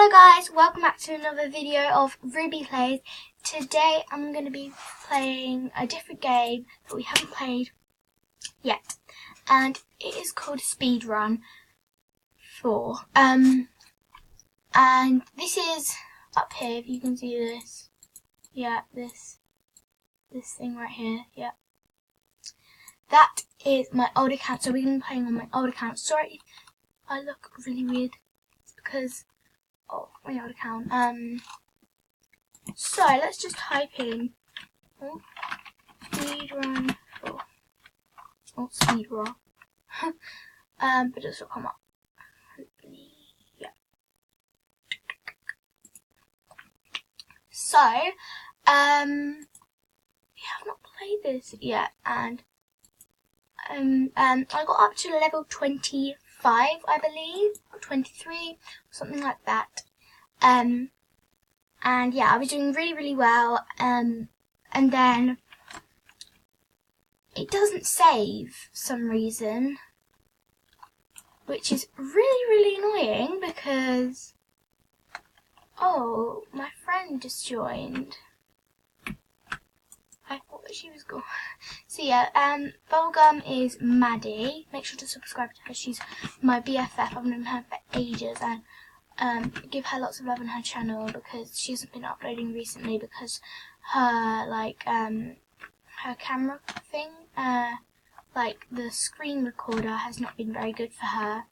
Hello guys, welcome back to another video of Ruby Plays. Today I'm going to be playing a different game that we haven't played yet, and it is called Speedrun 4. And this is up here, if you can see this. Yeah, this thing right here, yeah. That is my old account, so we're going to be playing on my old account. Sorry, I look really weird, it's because my old account. So let's just type in Speedrun 4. Not Speedrun. But this will come up. Hopefully, yeah. So, we have not played this yet, and I got up to level 25, I believe, or 23, something like that. And yeah, I was doing really well, and then it doesn't save for some reason, which is really annoying because, oh, my friend just joined. I thought that she was gone. So yeah, Bubblegum is Maddie. Make sure to subscribe to her. She's my BFF. I've known her for ages, and give her lots of love on her channel because she hasn't been uploading recently because her her camera thing, like the screen recorder, has not been very good for her.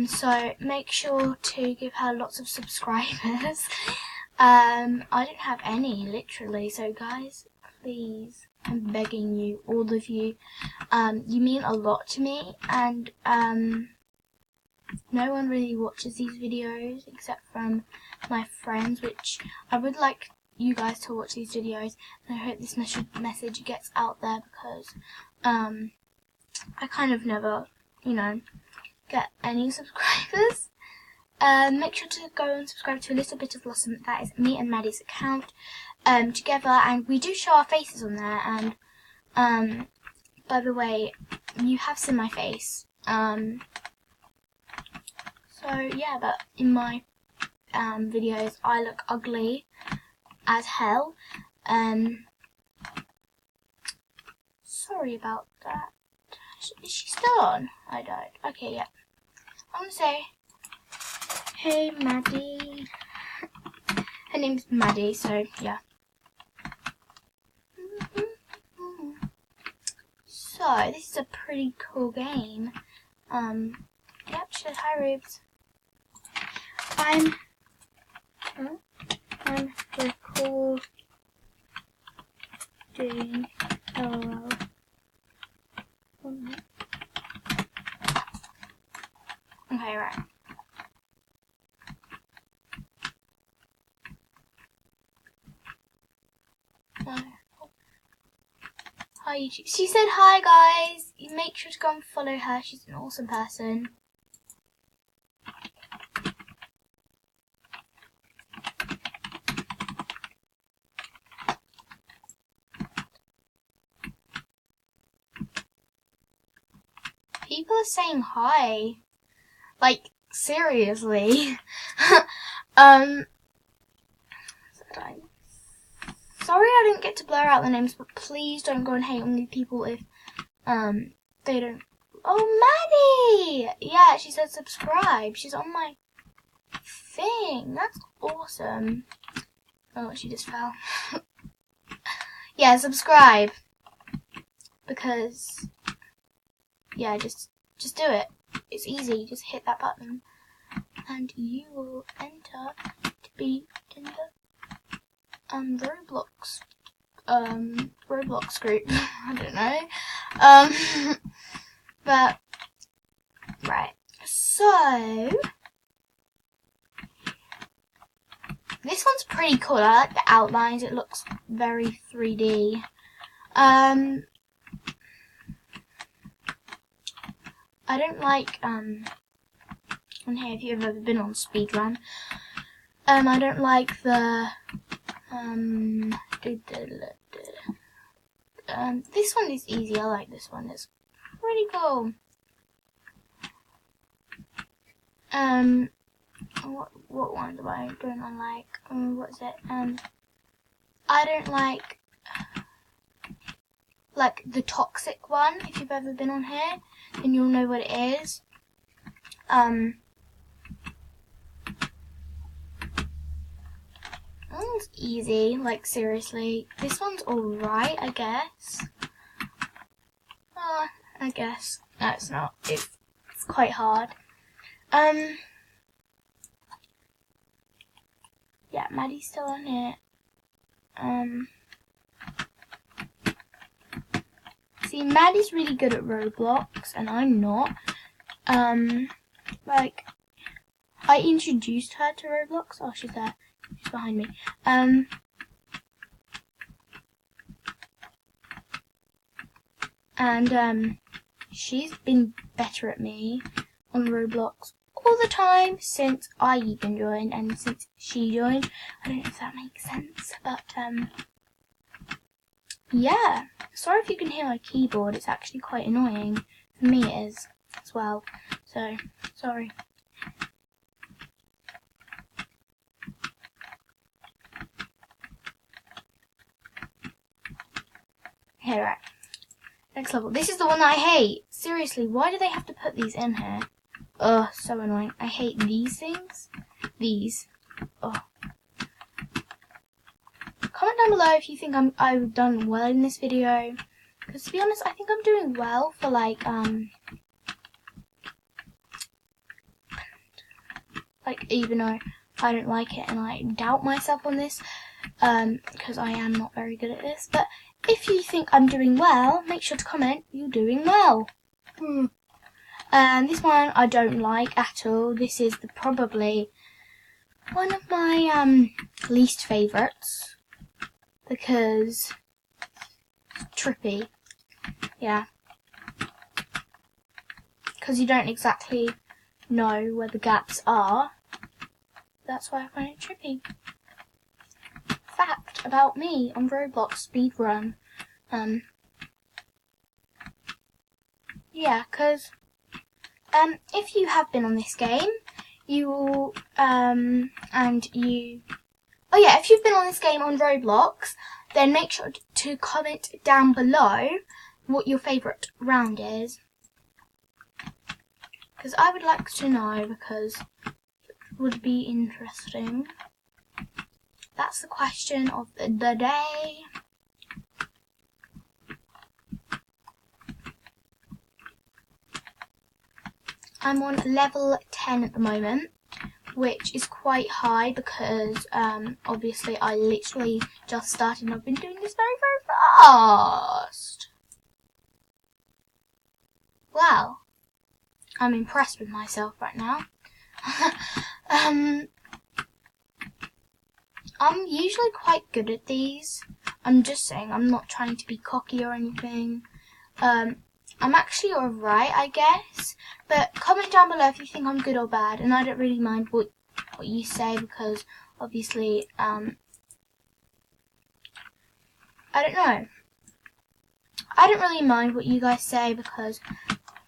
So make sure to give her lots of subscribers. I don't have any, literally, so guys, please, I'm begging you, all of you, you mean a lot to me, and no one really watches these videos except from my friends, which I would like you guys to watch these videos, and I hope this message gets out there because I kind of never, get any subscribers. Make sure to go and subscribe to A Little Bit of Blossom. That is me and Maddie's account together, and we do show our faces on there, and by the way, you have seen my face. So yeah, but in my videos I look ugly as hell. Sorry about that. Is she still on? I don't. Okay, yeah. I'm gonna say, hey Maddie. Her name's Maddie, so yeah. So this is a pretty cool game. Yep, she said hi Rubes. I'm recording. LOL. Okay, right. Hi YouTube. She said hi guys. You make sure to go and follow her. She's an awesome person. People are saying hi. Like, seriously. Sorry I didn't get to blur out the names, but please don't go and hate on these people if they don't. Oh, Maddie! Yeah, she said subscribe. She's on my thing. That's awesome. Oh, she just fell. Yeah, subscribe. Because, yeah, just do it. It's easy. Just hit that button, and you will enter to be in the Roblox group. I don't know. But right. So this one's pretty cool. I like the outlines. It looks very 3D. I don't like on here, if you've ever been on Speedrun, I don't like the this one is easy. I like this one. It's pretty cool. what one don't I like? What is it? I don't like the toxic one. If you've ever been on here, then you'll know what it is. That one's easy, like seriously. This one's alright, I guess. I guess. No, it's not. It's quite hard. Yeah, Maddie's still on here. See, Maddie's really good at Roblox, and I'm not. Like, I introduced her to Roblox. Oh, she's there. She's behind me. And she's been better at me on Roblox all the time since I even joined and since she joined. I don't know if that makes sense, but yeah. Sorry if you can hear my keyboard. It's actually quite annoying. For me it is as well. So, sorry. Okay, right. Next level. This is the one that I hate. Seriously, why do they have to put these in here? Ugh, so annoying. I hate these things. These. Ugh. Comment down below if you think I've done well in this video. Because to be honest, I think I'm doing well for like even though I don't like it and I doubt myself on this, because I am not very good at this. But if you think I'm doing well, make sure to comment you're doing well. This one I don't like at all. This is probably one of my least favourites because it's trippy. Yeah. Because you don't exactly know where the gaps are. That's why I find it trippy. Fact about me on Roblox speedrun. Yeah, because if you have been on this game, you will, if you've been on this game on Roblox, then make sure to comment down below what your favourite round is. Because I would like to know, because it would be interesting. That's the question of the day. I'm on level 10 at the moment, which is quite high because obviously I literally just started and I've been doing this very, very fast. Wow. I'm impressed with myself right now. I'm usually quite good at these. I'm just saying, I'm not trying to be cocky or anything. I'm actually alright, I guess. But comment down below if you think I'm good or bad. And I don't really mind what you say because obviously, I don't know. I don't really mind what you guys say because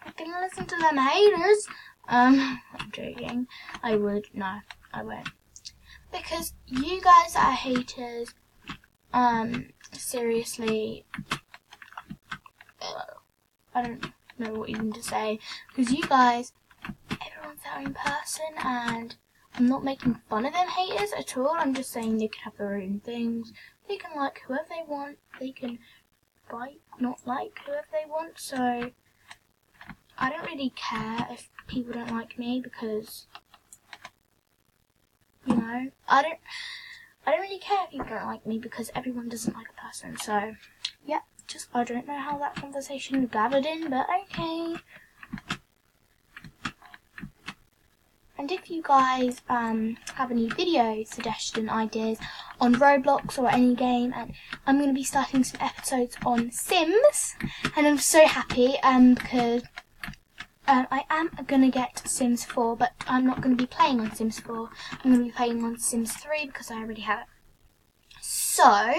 I can listen to them haters. I'm joking. I would. No, I won't. Because you guys are haters. Seriously. I don't know what even to say. Because you guys, everyone's their own person and I'm not making fun of them haters at all. I'm just saying they can have their own things. They can like whoever they want. They can not like whoever they want. So I don't really care if people don't like me because, you know, I don't really care if you don't like me because everyone doesn't like a person. So yeah, I don't know how that conversation gathered in, but okay. And if you guys have any video suggestion ideas on Roblox or any game, and I'm going to be starting some episodes on Sims, and I'm so happy because I am going to get Sims 4, but I'm not going to be playing on Sims 4. I'm going to be playing on Sims 3 because I already have it. So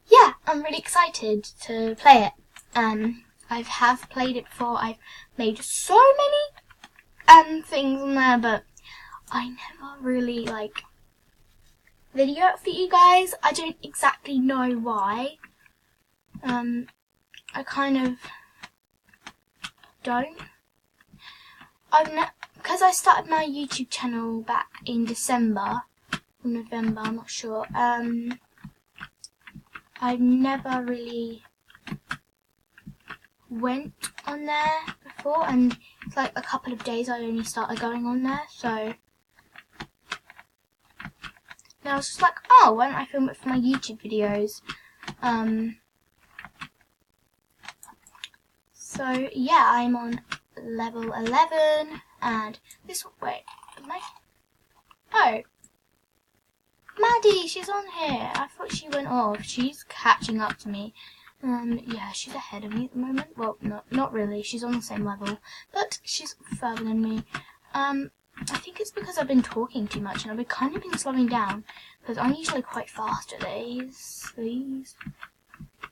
yeah, I'm really excited to play it. I have played it before. I've made so many things on there, but I never really video it for you guys. I don't exactly know why. I kind of don't. Because I started my YouTube channel back in December or November, I'm not sure. I've never really went on there before, and it's like a couple of days I only started going on there, so now I was just like, oh, why don't I film it for my YouTube videos? So yeah, I'm on level 11, and this, wait, oh, Maddie, she's on here. I thought she went off. She's catching up to me. Yeah, she's ahead of me at the moment. Well, not really. She's on the same level, but she's further than me. I think it's because I've been talking too much, and I've kind of been slowing down, because I'm usually quite fast at these.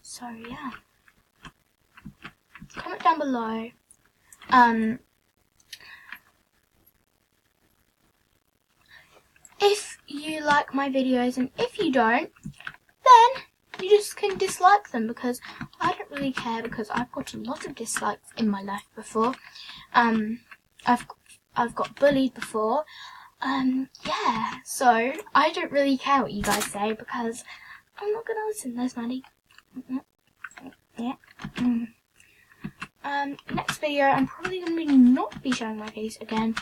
So yeah. Comment down below. If you like my videos, and if you don't, then you just can dislike them, because I don't really care, because I've got a lot of dislikes in my life before. I've got bullied before. Yeah, so I don't really care what you guys say, because I'm not gonna listen. There's Maddie. Yeah. Next video, I'm probably going to not be showing my face again,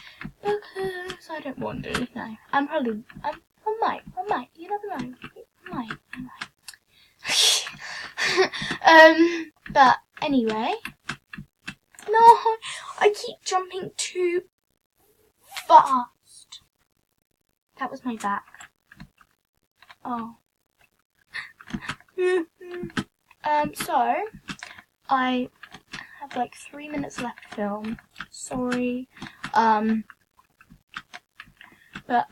because I don't want to. No, I might, you never know. I might. But anyway, no, I keep jumping too fast. That was my back. Oh. So, I have like 3 minutes left to film. Sorry. But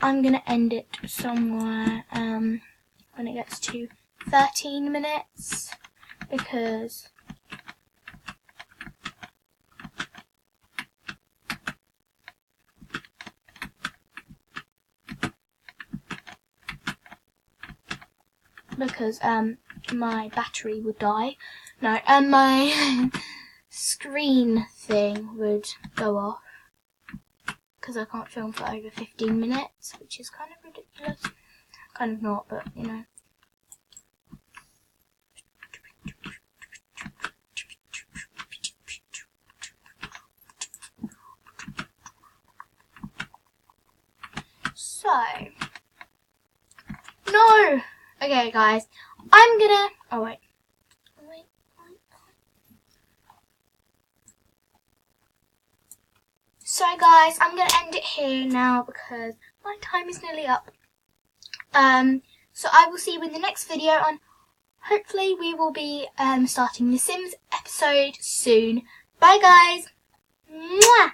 I'm gonna end it somewhere when it gets to 13 minutes, because my battery would die. No, and my screen thing would go off, because I can't film for over 15 minutes, which is kind of ridiculous. Kind of not, but you know. So, no! Okay guys, I'm gonna, oh wait. So guys, I'm going to end it here now, because my time is nearly up. So I will see you in the next video, and hopefully we will be starting the Sims episode soon. Bye guys! Mwah!